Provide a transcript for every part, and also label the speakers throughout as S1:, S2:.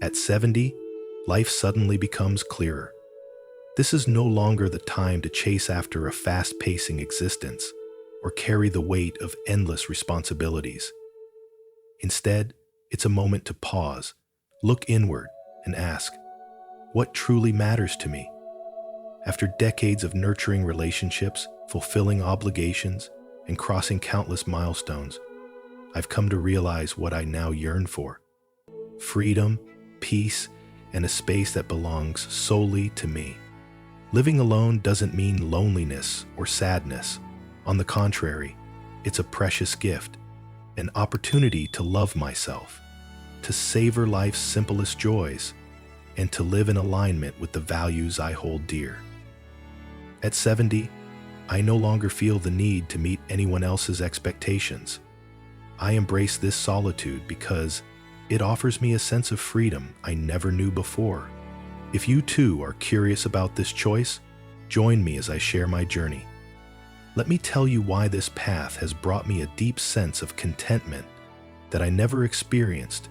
S1: At 70, life suddenly becomes clearer. This is no longer the time to chase after a fast-pacing existence or carry the weight of endless responsibilities. Instead, it's a moment to pause, look inward, and ask, what truly matters to me? After decades of nurturing relationships, fulfilling obligations, and crossing countless milestones, I've come to realize what I now yearn for: freedom, peace, and a space that belongs solely to me. Living alone doesn't mean loneliness or sadness. On the contrary, it's a precious gift, an opportunity to love myself, to savor life's simplest joys, and to live in alignment with the values I hold dear. At 70, I no longer feel the need to meet anyone else's expectations. I embrace this solitude because it offers me a sense of freedom I never knew before. If you too are curious about this choice, join me as I share my journey. Let me tell you why this path has brought me a deep sense of contentment that I never experienced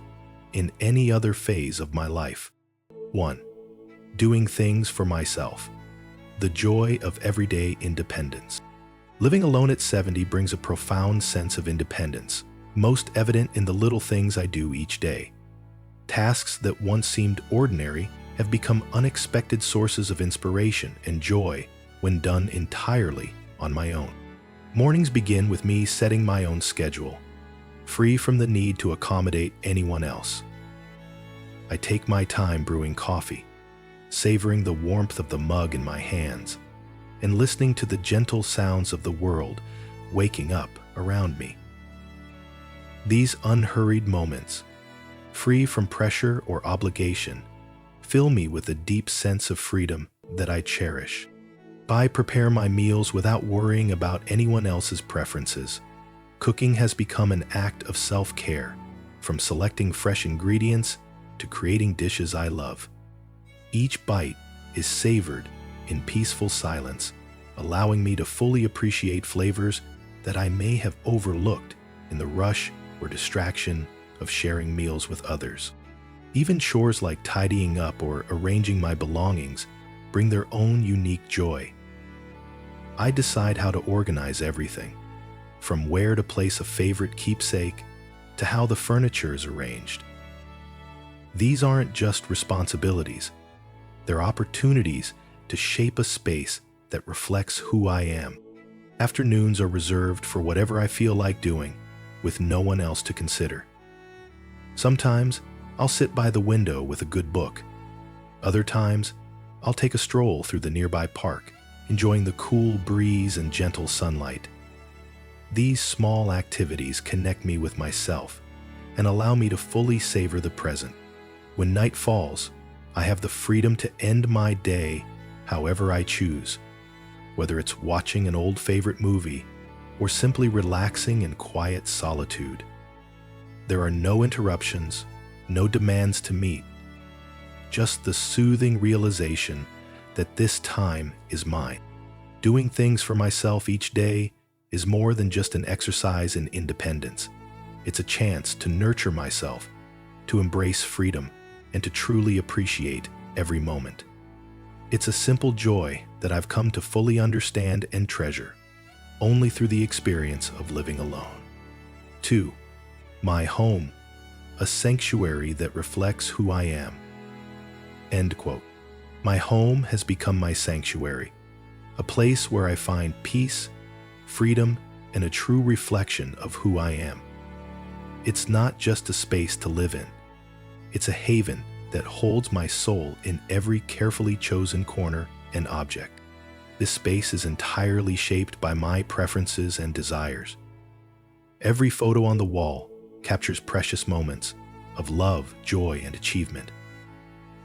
S1: in any other phase of my life. 1. Doing things for myself. The joy of everyday independence. Living alone at 70 brings a profound sense of independence, most evident in the little things I do each day. Tasks that once seemed ordinary have become unexpected sources of inspiration and joy when done entirely on my own. Mornings begin with me setting my own schedule, free from the need to accommodate anyone else. I take my time brewing coffee, savoring the warmth of the mug in my hands, and listening to the gentle sounds of the world waking up around me. These unhurried moments, free from pressure or obligation, fill me with a deep sense of freedom that I cherish. I prepare my meals without worrying about anyone else's preferences. Cooking has become an act of self-care, from selecting fresh ingredients to creating dishes I love. Each bite is savored in peaceful silence, allowing me to fully appreciate flavors that I may have overlooked in the rush or distraction of sharing meals with others. Even chores like tidying up or arranging my belongings bring their own unique joy. I decide how to organize everything, from where to place a favorite keepsake to how the furniture is arranged. These aren't just responsibilities. They're opportunities to shape a space that reflects who I am. Afternoons are reserved for whatever I feel like doing, with no one else to consider. Sometimes I'll sit by the window with a good book. Other times, I'll take a stroll through the nearby park, enjoying the cool breeze and gentle sunlight. These small activities connect me with myself and allow me to fully savor the present. When night falls, I have the freedom to end my day however I choose, whether it's watching an old favorite movie or simply relaxing in quiet solitude. There are no interruptions, no demands to meet, just the soothing realization that this time is mine. Doing things for myself each day is more than just an exercise in independence. It's a chance to nurture myself, to embrace freedom, and to truly appreciate every moment. It's a simple joy that I've come to fully understand and treasure, only through the experience of living alone. 2. My home, a sanctuary that reflects who I am. End quote. My home has become my sanctuary, a place where I find peace, freedom, and a true reflection of who I am. It's not just a space to live in. It's a haven that holds my soul in every carefully chosen corner and object. This space is entirely shaped by my preferences and desires. Every photo on the wall captures precious moments of love, joy, and achievement.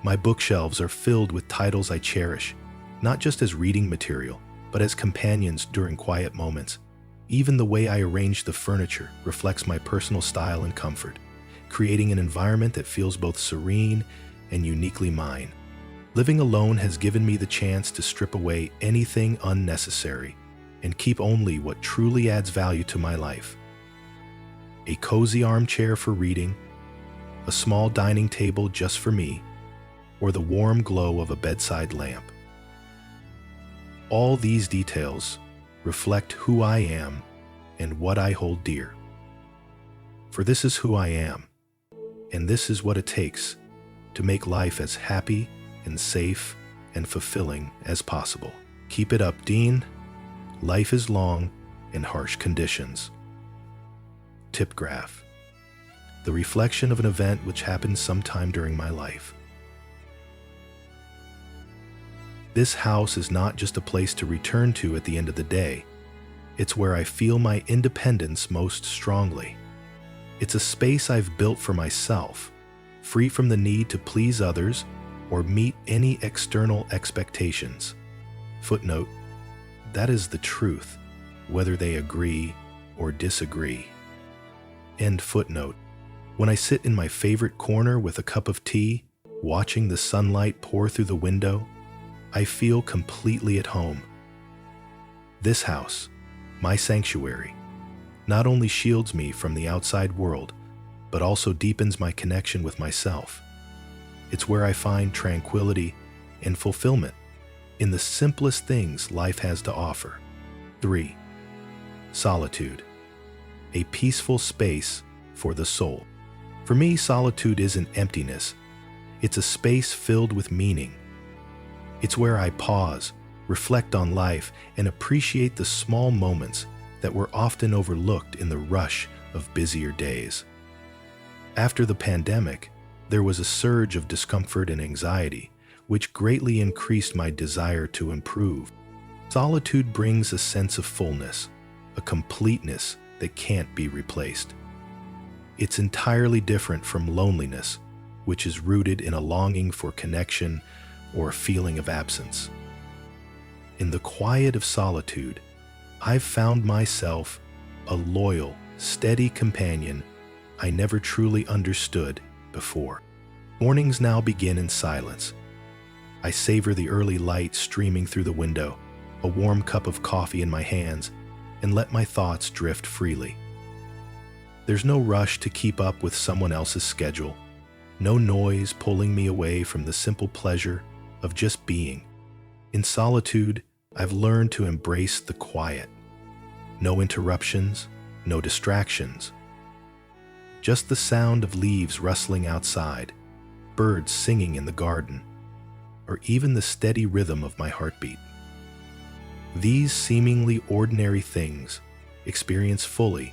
S1: My bookshelves are filled with titles I cherish, not just as reading material, but as companions during quiet moments. Even the way I arrange the furniture reflects my personal style and comfort, creating an environment that feels both serene and uniquely mine. Living alone has given me the chance to strip away anything unnecessary and keep only what truly adds value to my life. A cozy armchair for reading, a small dining table just for me, or the warm glow of a bedside lamp. All these details reflect who I am and what I hold dear. For this is who I am, and this is what it takes to make life as happy and safe and fulfilling as possible. Keep it up, Dean. Life is long in harsh conditions. Tip graph. The reflection of an event which happened sometime during my life. This house is not just a place to return to at the end of the day. It's where I feel my independence most strongly. It's a space I've built for myself, free from the need to please others or meet any external expectations. Footnote: that is the truth, whether they agree or disagree. End footnote. When I sit in my favorite corner with a cup of tea, watching the sunlight pour through the window, I feel completely at home. This house, my sanctuary, not only shields me from the outside world, but also deepens my connection with myself. It's where I find tranquility and fulfillment in the simplest things life has to offer. 3. Solitude. A peaceful space for the soul. For me, solitude isn't emptiness. It's a space filled with meaning. It's where I pause, reflect on life, and appreciate the small moments that were often overlooked in the rush of busier days. After the pandemic, there was a surge of discomfort and anxiety, which greatly increased my desire to improve. Solitude brings a sense of fullness, a completeness that can't be replaced. It's entirely different from loneliness, which is rooted in a longing for connection or a feeling of absence. In the quiet of solitude, I've found myself a loyal, steady companion I never truly understood before. Mornings now begin in silence. I savor the early light streaming through the window, a warm cup of coffee in my hands, and let my thoughts drift freely. There's no rush to keep up with someone else's schedule, no noise pulling me away from the simple pleasure of just being. In solitude, I've learned to embrace the quiet. No interruptions, no distractions. Just the sound of leaves rustling outside, birds singing in the garden, or even the steady rhythm of my heartbeat. These seemingly ordinary things, experienced fully,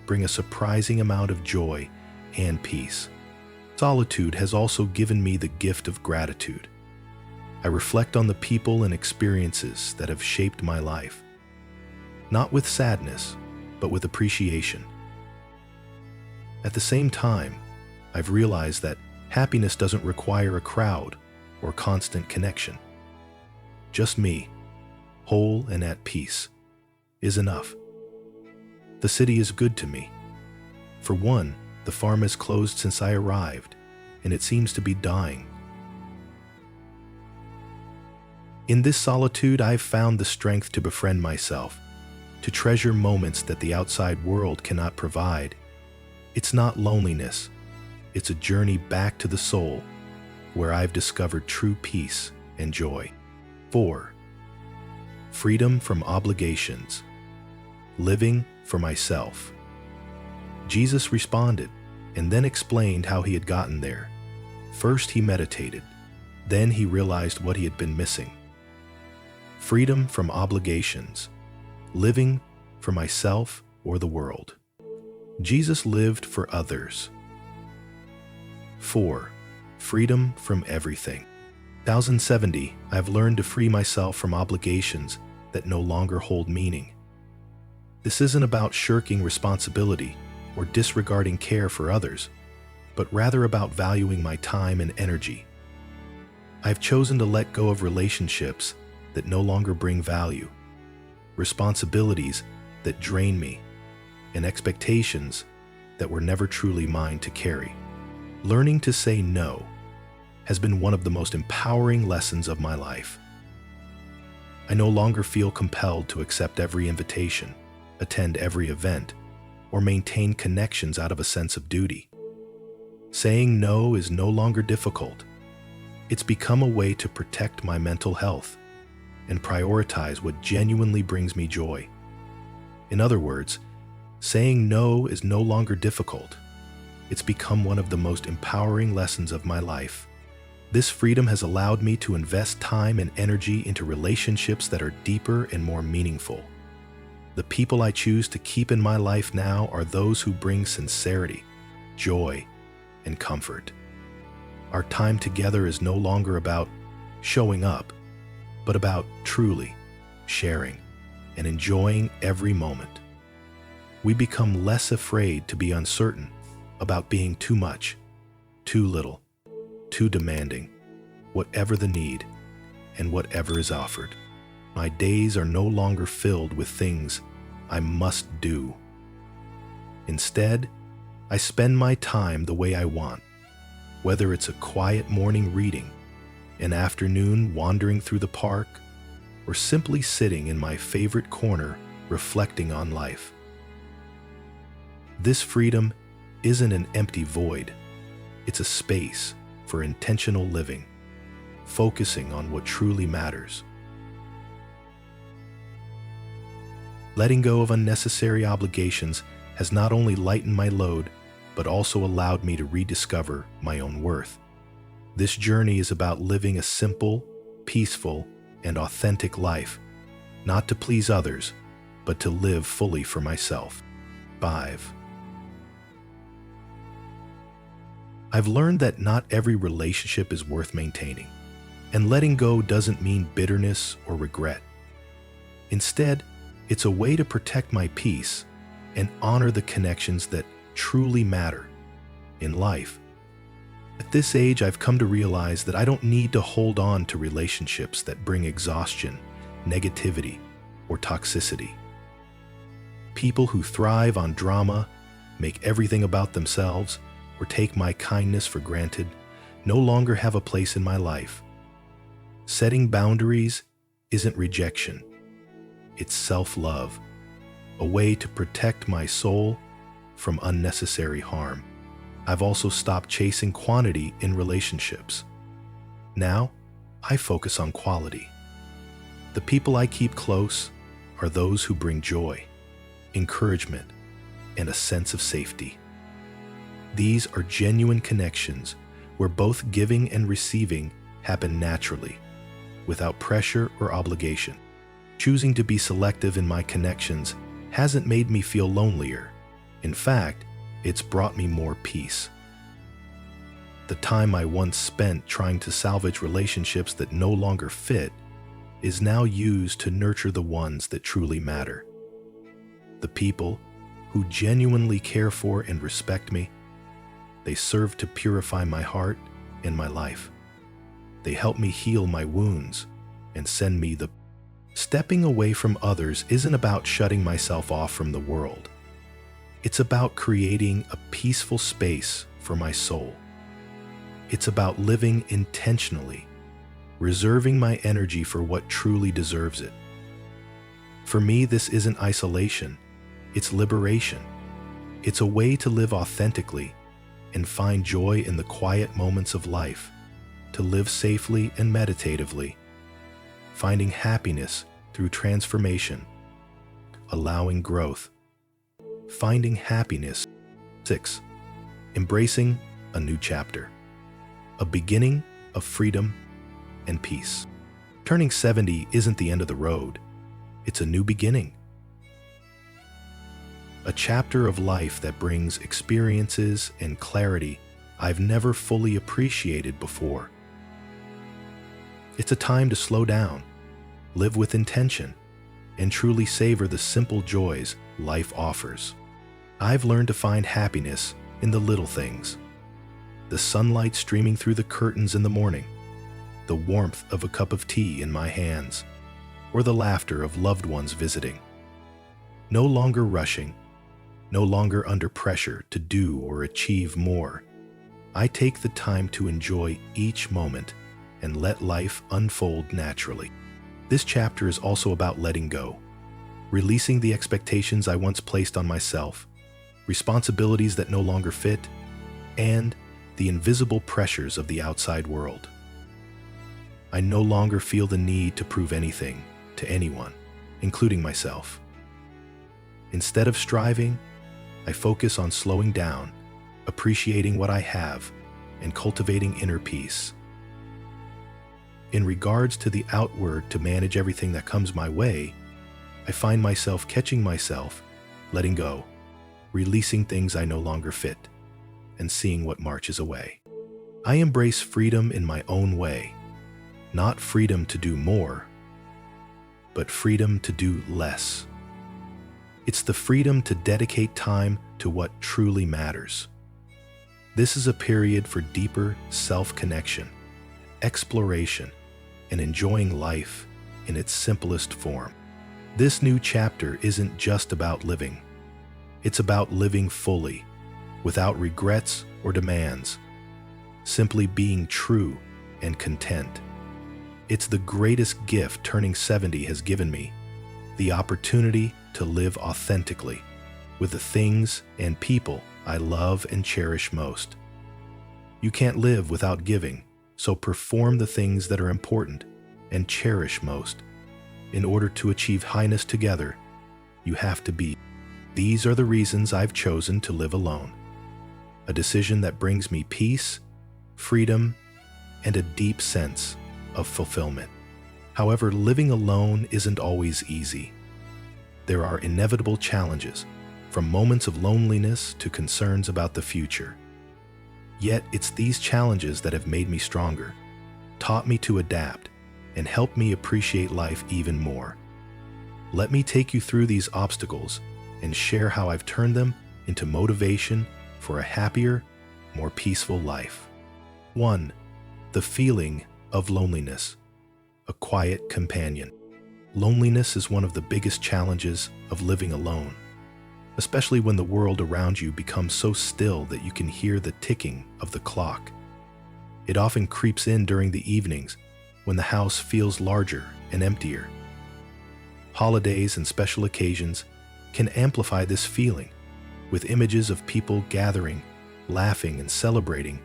S1: bring a surprising amount of joy and peace. Solitude has also given me the gift of gratitude. I reflect on the people and experiences that have shaped my life, not with sadness, but with appreciation. At the same time, I've realized that happiness doesn't require a crowd or constant connection. Just me, whole and at peace, is enough. The city is good to me. For one, the farm has closed since I arrived, and it seems to be dying. In this solitude, I've found the strength to befriend myself, to treasure moments that the outside world cannot provide. It's not loneliness, it's a journey back to the soul, where I've discovered true peace and joy. 4. Freedom from obligations. Living for myself. Jesus responded, and then explained how he had gotten there. First he meditated, then he realized what he had been missing. Freedom from obligations. Living for myself or the world. Jesus lived for others. 4. Freedom from everything. 1070, I've learned to free myself from obligations that no longer hold meaning. This isn't about shirking responsibility or disregarding care for others, but rather about valuing my time and energy. I've chosen to let go of relationships that no longer bring value, responsibilities that drain me, and expectations that were never truly mine to carry. Learning to say no has been one of the most empowering lessons of my life. I no longer feel compelled to accept every invitation, attend every event, or maintain connections out of a sense of duty. Saying no is no longer difficult. It's become a way to protect my mental health and prioritize what genuinely brings me joy. In other words, saying no is no longer difficult. It's become one of the most empowering lessons of my life. This freedom has allowed me to invest time and energy into relationships that are deeper and more meaningful. The people I choose to keep in my life now are those who bring sincerity, joy, and comfort. Our time together is no longer about showing up, but about truly sharing and enjoying every moment. We become less afraid to be uncertain about being too much, too little, too demanding, whatever the need and whatever is offered. My days are no longer filled with things I must do. Instead, I spend my time the way I want, whether it's a quiet morning reading, an afternoon wandering through the park, or simply sitting in my favorite corner reflecting on life. This freedom isn't an empty void. It's a space for intentional living, focusing on what truly matters. Letting go of unnecessary obligations has not only lightened my load, but also allowed me to rediscover my own worth. This journey is about living a simple, peaceful, and authentic life, not to please others, but to live fully for myself. 5. I've learned that not every relationship is worth maintaining, and letting go doesn't mean bitterness or regret. Instead, it's a way to protect my peace and honor the connections that truly matter in life. At this age, I've come to realize that I don't need to hold on to relationships that bring exhaustion, negativity, or toxicity. People who thrive on drama, make everything about themselves, or take my kindness for granted no longer have a place in my life. Setting boundaries isn't rejection. It's self-love, a way to protect my soul from unnecessary harm. I've also stopped chasing quantity in relationships. Now, I focus on quality. The people I keep close are those who bring joy, encouragement, and a sense of safety. These are genuine connections where both giving and receiving happen naturally, without pressure or obligation. Choosing to be selective in my connections hasn't made me feel lonelier. In fact, it's brought me more peace. The time I once spent trying to salvage relationships that no longer fit is now used to nurture the ones that truly matter. The people who genuinely care for and respect me, they serve to purify my heart and my life. They help me heal my wounds and send me the... Stepping away from others isn't about shutting myself off from the world. It's about creating a peaceful space for my soul. It's about living intentionally, reserving my energy for what truly deserves it. For me, this isn't isolation, it's liberation. It's a way to live authentically and find joy in the quiet moments of life, to live safely and meditatively, finding happiness through transformation, allowing growth, finding happiness. 6. Embracing a new chapter, a beginning of freedom and peace. Turning 70 isn't the end of the road, it's a new beginning. A chapter of life that brings experiences and clarity I've never fully appreciated before. It's a time to slow down, live with intention, and truly savor the simple joys life offers. I've learned to find happiness in the little things. The sunlight streaming through the curtains in the morning, the warmth of a cup of tea in my hands, or the laughter of loved ones visiting. No longer rushing, no longer under pressure to do or achieve more. I take the time to enjoy each moment and let life unfold naturally. This chapter is also about letting go, releasing the expectations I once placed on myself, responsibilities that no longer fit, and the invisible pressures of the outside world. I no longer feel the need to prove anything to anyone, including myself. Instead of striving, I focus on slowing down, appreciating what I have, and cultivating inner peace. In regards to the outward to manage everything that comes my way, I find myself catching myself, letting go, releasing things I no longer fit, and seeing what marches away. I embrace freedom in my own way, not freedom to do more, but freedom to do less. It's the freedom to dedicate time to what truly matters. This is a period for deeper self-connection, exploration, and enjoying life in its simplest form. This new chapter isn't just about living. It's about living fully, without regrets or demands, simply being true and content. It's the greatest gift turning 70 has given me, the opportunity to live authentically with the things and people I love and cherish most. You can't live without giving, so perform the things that are important and cherish most. In order to achieve highness together, you have to be. These are the reasons I've chosen to live alone. A decision that brings me peace, freedom, and a deep sense of fulfillment. However, living alone isn't always easy. There are inevitable challenges, from moments of loneliness to concerns about the future. Yet it's these challenges that have made me stronger, taught me to adapt, and helped me appreciate life even more. Let me take you through these obstacles and share how I've turned them into motivation for a happier, more peaceful life. 1. The feeling of loneliness, a quiet companion. Loneliness is one of the biggest challenges of living alone, especially when the world around you becomes so still that you can hear the ticking of the clock. It often creeps in during the evenings when the house feels larger and emptier. Holidays and special occasions can amplify this feeling with images of people gathering, laughing, and celebrating,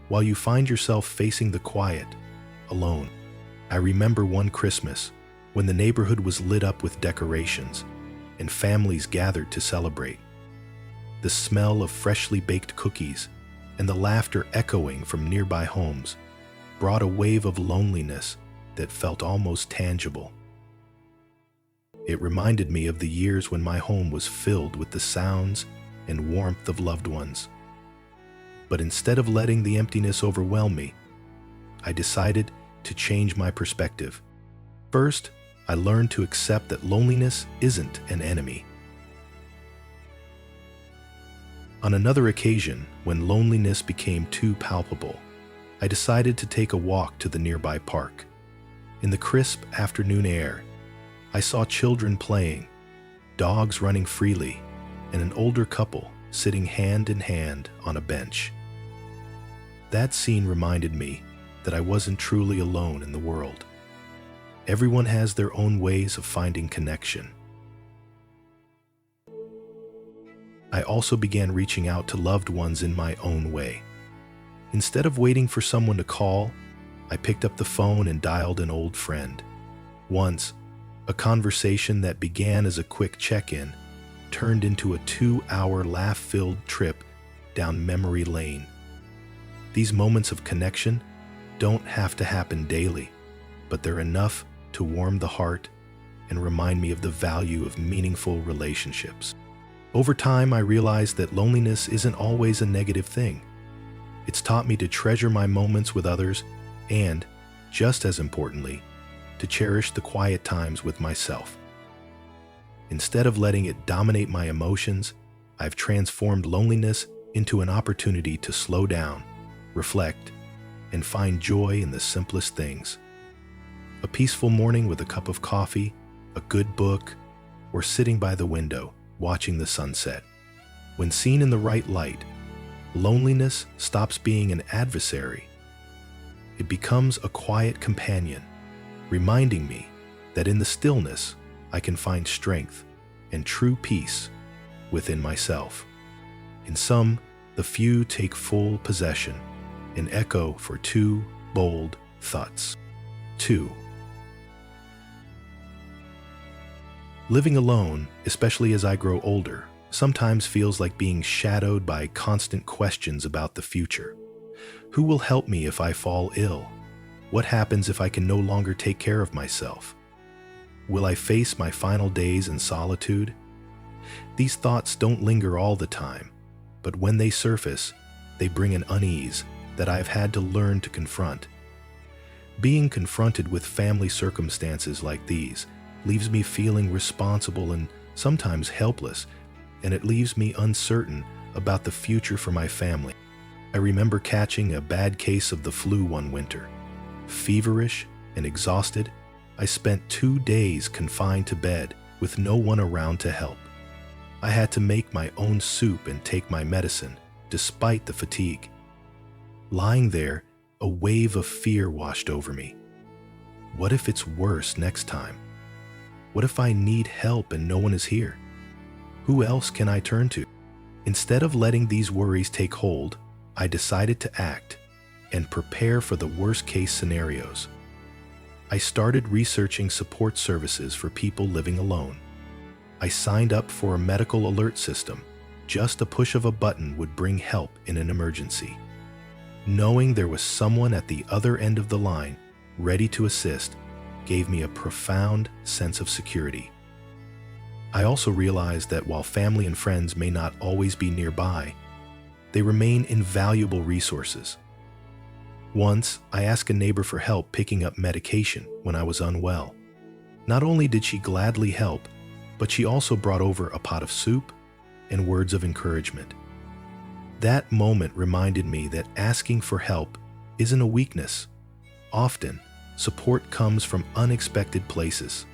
S1: while you find yourself facing the quiet, alone. I remember one Christmas when the neighborhood was lit up with decorations and families gathered to celebrate. The smell of freshly baked cookies and the laughter echoing from nearby homes brought a wave of loneliness that felt almost tangible. It reminded me of the years when my home was filled with the sounds and warmth of loved ones. But instead of letting the emptiness overwhelm me, I decided to change my perspective. First, I learned to accept that loneliness isn't an enemy. On another occasion, when loneliness became too palpable, I decided to take a walk to the nearby park. In the crisp afternoon air, I saw children playing, dogs running freely, and an older couple sitting hand in hand on a bench. That scene reminded me that I wasn't truly alone in the world. Everyone has their own ways of finding connection. I also began reaching out to loved ones in my own way. Instead of waiting for someone to call, I picked up the phone and dialed an old friend. Once, a conversation that began as a quick check-in turned into a 2-hour laugh-filled trip down memory lane. These moments of connection don't have to happen daily, but they're enough to warm the heart and remind me of the value of meaningful relationships. Over time, I realized that loneliness isn't always a negative thing. It's taught me to treasure my moments with others and, just as importantly, to cherish the quiet times with myself. Instead of letting it dominate my emotions, I've transformed loneliness into an opportunity to slow down, reflect, and find joy in the simplest things. A peaceful morning with a cup of coffee, a good book, or sitting by the window watching the sunset. When seen in the right light, loneliness stops being an adversary. It becomes a quiet companion, reminding me that in the stillness I can find strength and true peace within myself. In sum, the few take full possession an echo for two bold thoughts. 2. Living alone, especially as I grow older, sometimes feels like being shadowed by constant questions about the future. Who will help me if I fall ill? What happens if I can no longer take care of myself? Will I face my final days in solitude? These thoughts don't linger all the time, but when they surface, they bring an unease that I've had to learn to confront. Being confronted with family circumstances like these leaves me feeling responsible and sometimes helpless, and it leaves me uncertain about the future for my family. I remember catching a bad case of the flu one winter. Feverish and exhausted, I spent 2 days confined to bed with no one around to help. I had to make my own soup and take my medicine, despite the fatigue. Lying there, a wave of fear washed over me. What if it's worse next time? What if I need help and no one is here? Who else can I turn to? Instead of letting these worries take hold, I decided to act and prepare for the worst-case scenarios. I started researching support services for people living alone. I signed up for a medical alert system. Just a push of a button would bring help in an emergency. Knowing there was someone at the other end of the line, ready to assist, gave me a profound sense of security. I also realized that while family and friends may not always be nearby, they remain invaluable resources. Once, I asked a neighbor for help picking up medication when I was unwell. Not only did she gladly help, but she also brought over a pot of soup and words of encouragement. That moment reminded me that asking for help isn't a weakness. Often, support comes from unexpected places.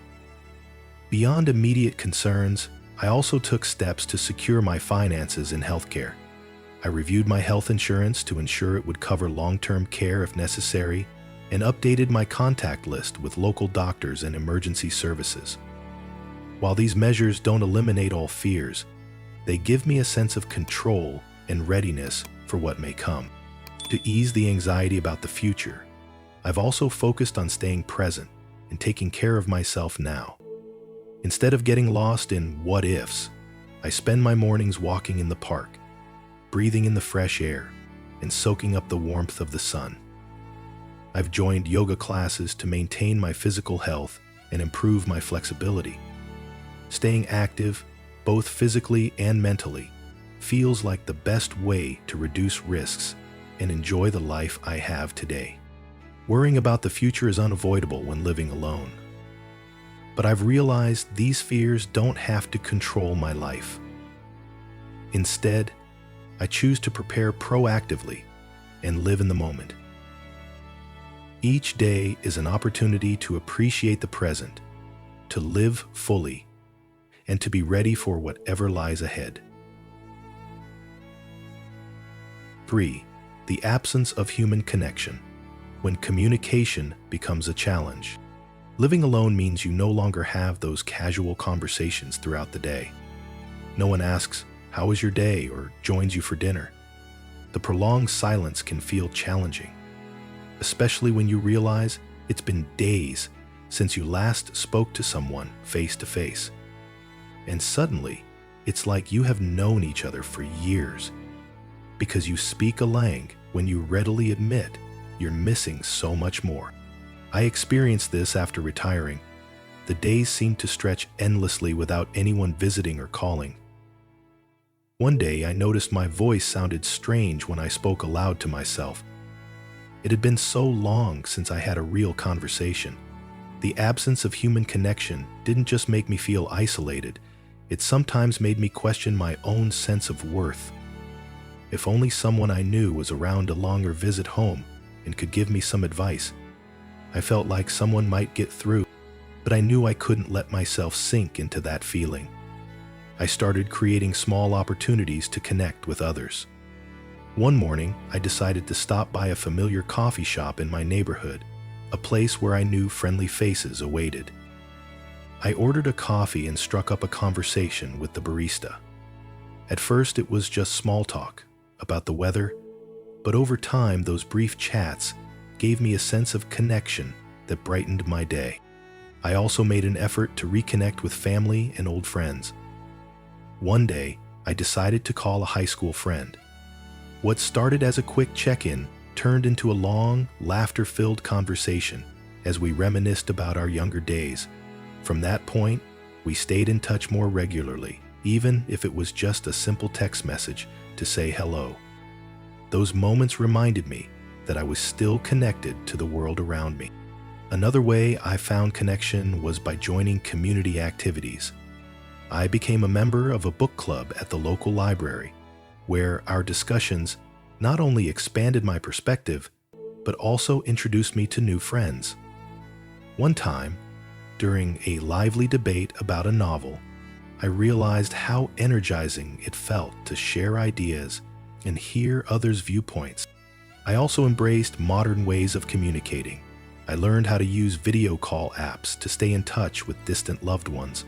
S1: Beyond immediate concerns, I also took steps to secure my finances in healthcare. I reviewed my health insurance to ensure it would cover long-term care if necessary, and updated my contact list with local doctors and emergency services. While these measures don't eliminate all fears, they give me a sense of control and readiness for what may come. To ease the anxiety about the future, I've also focused on staying present and taking care of myself now. Instead of getting lost in what-ifs, I spend my mornings walking in the park, breathing in the fresh air, and soaking up the warmth of the sun. I've joined yoga classes to maintain my physical health and improve my flexibility. Staying active, both physically and mentally, feels like the best way to reduce risks and enjoy the life I have today. Worrying about the future is unavoidable when living alone. But I've realized these fears don't have to control my life. Instead, I choose to prepare proactively and live in the moment. Each day is an opportunity to appreciate the present, to live fully, and to be ready for whatever lies ahead. 3. The absence of human connection, when communication becomes a challenge. Living alone means you no longer have those casual conversations throughout the day. No one asks, "How was your day?" or joins you for dinner. The prolonged silence can feel challenging, especially when you realize it's been days since you last spoke to someone face to face. And suddenly, it's like you have known each other for years, because you speak a language when you readily admit you're missing so much more. I experienced this after retiring. The days seemed to stretch endlessly without anyone visiting or calling. One day, I noticed my voice sounded strange when I spoke aloud to myself. It had been so long since I had a real conversation. The absence of human connection didn't just make me feel isolated, it sometimes made me question my own sense of worth. If only someone I knew was around to longer visit home and could give me some advice. I felt like someone might get through, but I knew I couldn't let myself sink into that feeling. I started creating small opportunities to connect with others. One morning, I decided to stop by a familiar coffee shop in my neighborhood, a place where I knew friendly faces awaited. I ordered a coffee and struck up a conversation with the barista. At first, it was just small talk about the weather, But over time, those brief chats gave me a sense of connection that brightened my day. I also made an effort to reconnect with family and old friends. One day, I decided to call a high school friend. What started as a quick check-in turned into a long, laughter-filled conversation as we reminisced about our younger days. From that point, we stayed in touch more regularly, even if it was just a simple text message to say hello. Those moments reminded me that I was still connected to the world around me. Another way I found connection was by joining community activities. I became a member of a book club at the local library, where our discussions not only expanded my perspective, but also introduced me to new friends. One time, during a lively debate about a novel, I realized how energizing it felt to share ideas and hear others' viewpoints. I also embraced modern ways of communicating. I learned how to use video call apps to stay in touch with distant loved ones.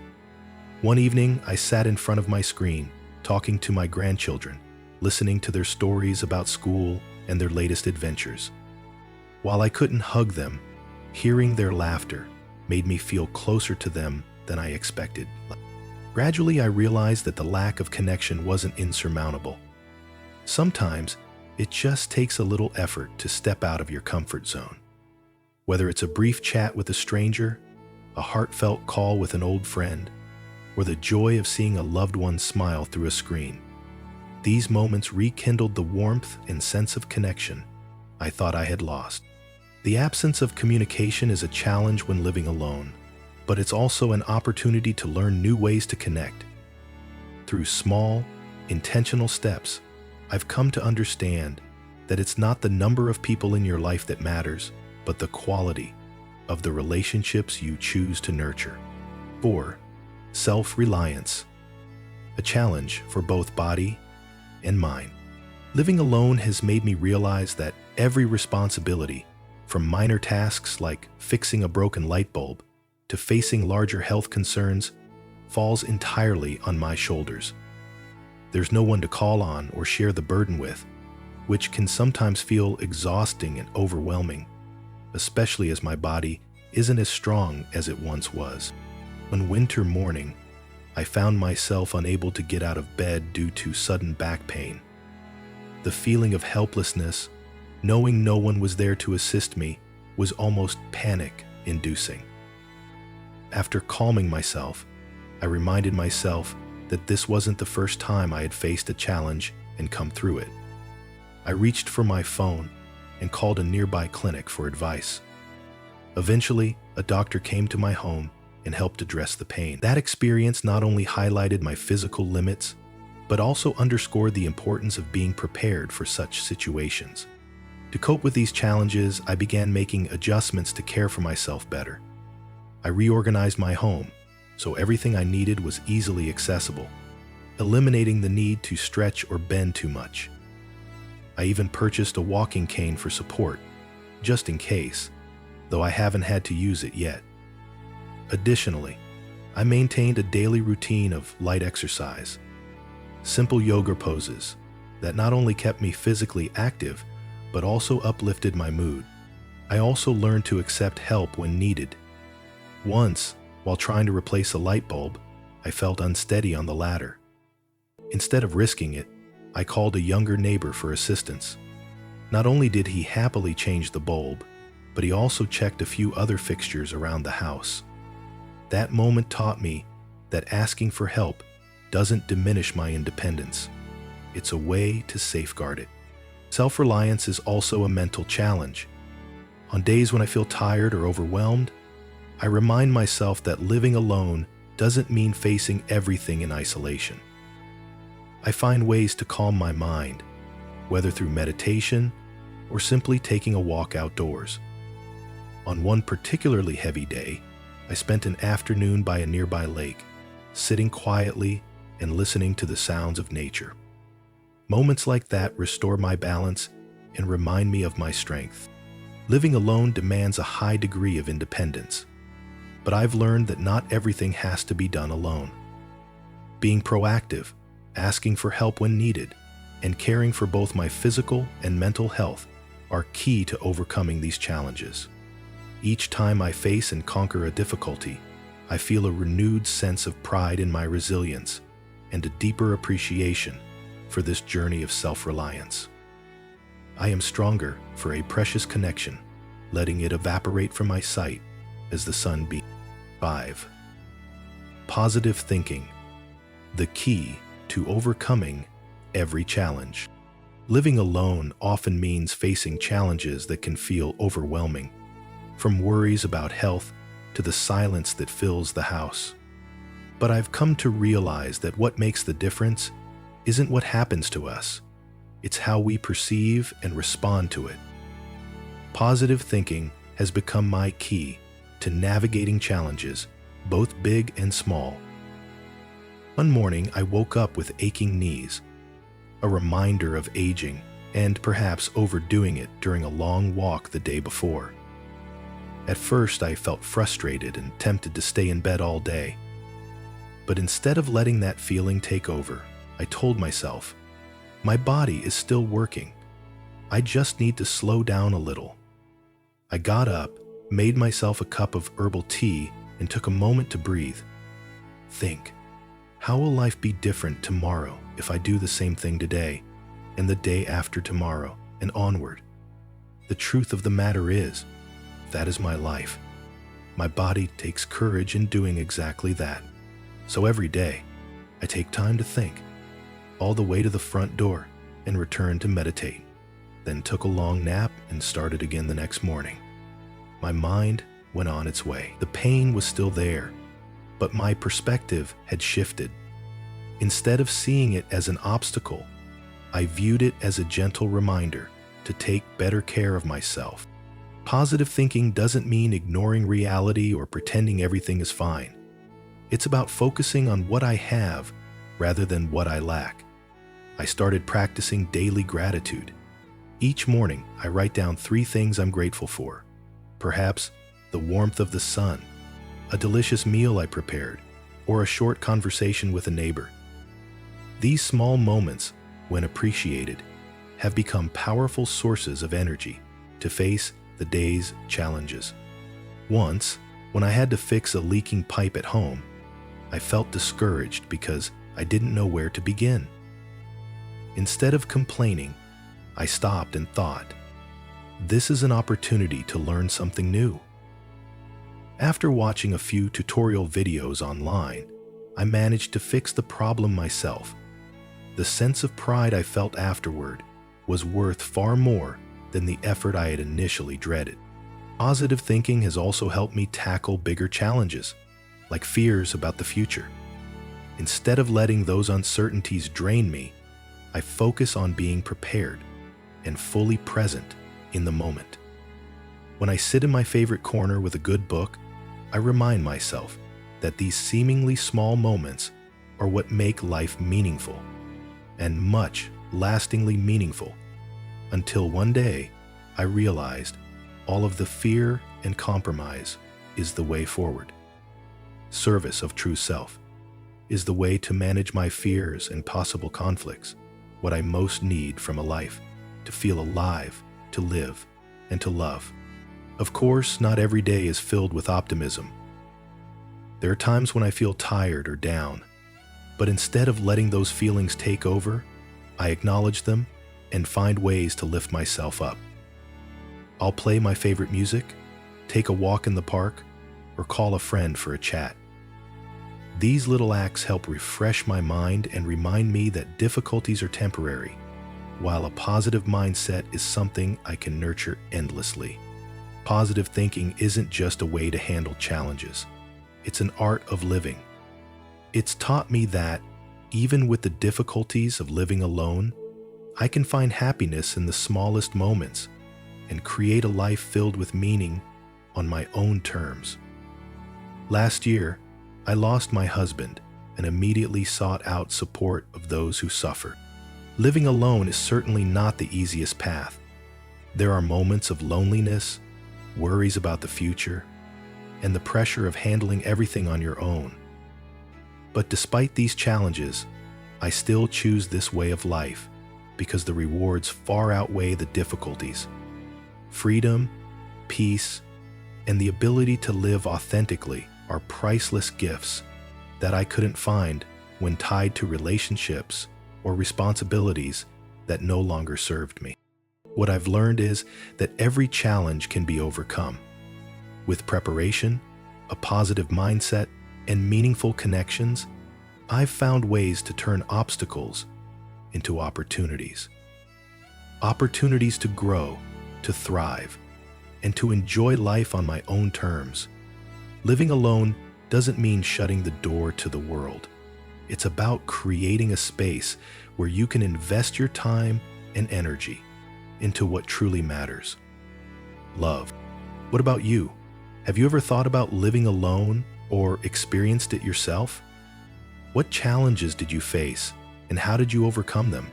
S1: One evening, I sat in front of my screen, talking to my grandchildren, listening to their stories about school and their latest adventures. While I couldn't hug them, hearing their laughter made me feel closer to them than I expected. Gradually, I realized that the lack of connection wasn't insurmountable. Sometimes, it just takes a little effort to step out of your comfort zone. Whether it's a brief chat with a stranger, a heartfelt call with an old friend, or the joy of seeing a loved one smile through a screen, these moments rekindled the warmth and sense of connection I thought I had lost. The absence of communication is a challenge when living alone, but it's also an opportunity to learn new ways to connect. Through small, intentional steps, I've come to understand that it's not the number of people in your life that matters, but the quality of the relationships you choose to nurture. 4. Self-reliance, a challenge for both body and mind. Living alone has made me realize that every responsibility, from minor tasks like fixing a broken light bulb to facing larger health concerns, falls entirely on my shoulders. There's no one to call on or share the burden with, which can sometimes feel exhausting and overwhelming, especially as my body isn't as strong as it once was. One winter morning, I found myself unable to get out of bed due to sudden back pain. The feeling of helplessness, knowing no one was there to assist me, was almost panic-inducing. After calming myself, I reminded myself that this wasn't the first time I had faced a challenge and come through it. I reached for my phone and called a nearby clinic for advice. Eventually, a doctor came to my home and helped address the pain. That experience not only highlighted my physical limits, but also underscored the importance of being prepared for such situations. To cope with these challenges, I began making adjustments to care for myself better. I reorganized my home so everything I needed was easily accessible, eliminating the need to stretch or bend too much. I even purchased a walking cane for support, just in case, though I haven't had to use it yet. Additionally, I maintained a daily routine of light exercise, simple yoga poses that not only kept me physically active, but also uplifted my mood. I also learned to accept help when needed. Once, while trying to replace a light bulb, I felt unsteady on the ladder. Instead of risking it, I called a younger neighbor for assistance. Not only did he happily change the bulb, but he also checked a few other fixtures around the house. That moment taught me that asking for help doesn't diminish my independence. It's a way to safeguard it. Self-reliance is also a mental challenge. On days when I feel tired or overwhelmed, I remind myself that living alone doesn't mean facing everything in isolation. I find ways to calm my mind, whether through meditation or simply taking a walk outdoors. On one particularly heavy day, I spent an afternoon by a nearby lake, sitting quietly and listening to the sounds of nature. Moments like that restore my balance and remind me of my strength. Living alone demands a high degree of independence, but I've learned that not everything has to be done alone. Being proactive, asking for help when needed, and caring for both my physical and mental health are key to overcoming these challenges. Each time I face and conquer a difficulty, I feel a renewed sense of pride in my resilience and a deeper appreciation for this journey of self-reliance. I am stronger for a precious connection, letting it evaporate from my sight as the sun beams. 5. Positive thinking, the key to overcoming every challenge. Living alone often means facing challenges that can feel overwhelming, from worries about health to the silence that fills the house. But I've come to realize that what makes the difference isn't what happens to us, it's how we perceive and respond to it. Positive thinking has become my key to navigating challenges, both big and small. One morning, I woke up with aching knees, a reminder of aging and perhaps overdoing it during a long walk the day before. At first, I felt frustrated and tempted to stay in bed all day. But instead of letting that feeling take over, I told myself, my body is still working. I just need to slow down a little. I got up, made myself a cup of herbal tea, and took a moment to breathe. Think, how will life be different tomorrow if I do the same thing today, and the day after tomorrow, and onward? The truth of the matter is, that is my life. My body takes courage in doing exactly that. So every day, I take time to think, all the way to the front door, and return to meditate, then took a long nap and started again the next morning. My mind went on its way. The pain was still there, but my perspective had shifted. Instead of seeing it as an obstacle, I viewed it as a gentle reminder to take better care of myself. Positive thinking doesn't mean ignoring reality or pretending everything is fine. It's about focusing on what I have rather than what I lack. I started practicing daily gratitude. Each morning, I write down 3 things I'm grateful for. Perhaps the warmth of the sun, a delicious meal I prepared, or a short conversation with a neighbor. These small moments, when appreciated, have become powerful sources of energy to face the day's challenges. Once, when I had to fix a leaking pipe at home, I felt discouraged because I didn't know where to begin. Instead of complaining, I stopped and thought, this is an opportunity to learn something new. After watching a few tutorial videos online, I managed to fix the problem myself. The sense of pride I felt afterward was worth far more than the effort I had initially dreaded. Positive thinking has also helped me tackle bigger challenges, like fears about the future. Instead of letting those uncertainties drain me, I focus on being prepared and fully present in the moment. When I sit in my favorite corner with a good book, I remind myself that these seemingly small moments are what make life meaningful, and much lastingly meaningful, until one day I realized all of the fear and compromise is the way forward. Service of true self is the way to manage my fears and possible conflicts, what I most need from a life, to feel alive, to live, and to love. Of course, not every day is filled with optimism. There are times when I feel tired or down, but instead of letting those feelings take over, I acknowledge them and find ways to lift myself up. I'll play my favorite music, take a walk in the park, or call a friend for a chat. These little acts help refresh my mind and remind me that difficulties are temporary, while a positive mindset is something I can nurture endlessly. Positive thinking isn't just a way to handle challenges. It's an art of living. It's taught me that, even with the difficulties of living alone, I can find happiness in the smallest moments and create a life filled with meaning on my own terms. Last year, I lost my husband and immediately sought out support of those who suffer. Living alone is certainly not the easiest path. There are moments of loneliness, worries about the future, and the pressure of handling everything on your own. But despite these challenges, I still choose this way of life because the rewards far outweigh the difficulties. Freedom, peace, and the ability to live authentically are priceless gifts that I couldn't find when tied to relationships or responsibilities that no longer served me. What I've learned is that every challenge can be overcome. With preparation, a positive mindset, and meaningful connections, I've found ways to turn obstacles into opportunities. Opportunities to grow, to thrive, and to enjoy life on my own terms. Living alone doesn't mean shutting the door to the world. It's about creating a space where you can invest your time and energy into what truly matters. Love. What about you? Have you ever thought about living alone or experienced it yourself? What challenges did you face and how did you overcome them?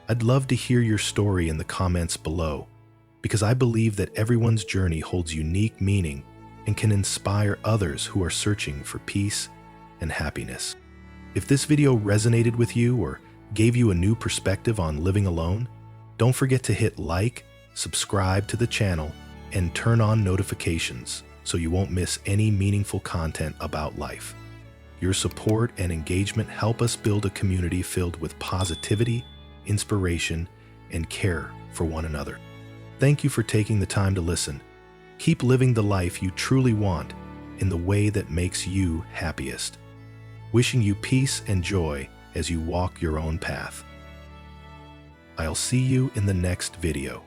S1: I'd love to hear your story in the comments below, because I believe that everyone's journey holds unique meaning and can inspire others who are searching for peace and happiness. If this video resonated with you or gave you a new perspective on living alone, don't forget to hit like, subscribe to the channel, and turn on notifications so you won't miss any meaningful content about life. Your support and engagement help us build a community filled with positivity, inspiration, and care for one another. Thank you for taking the time to listen. Keep living the life you truly want in the way that makes you happiest. Wishing you peace and joy as you walk your own path. I'll see you in the next video.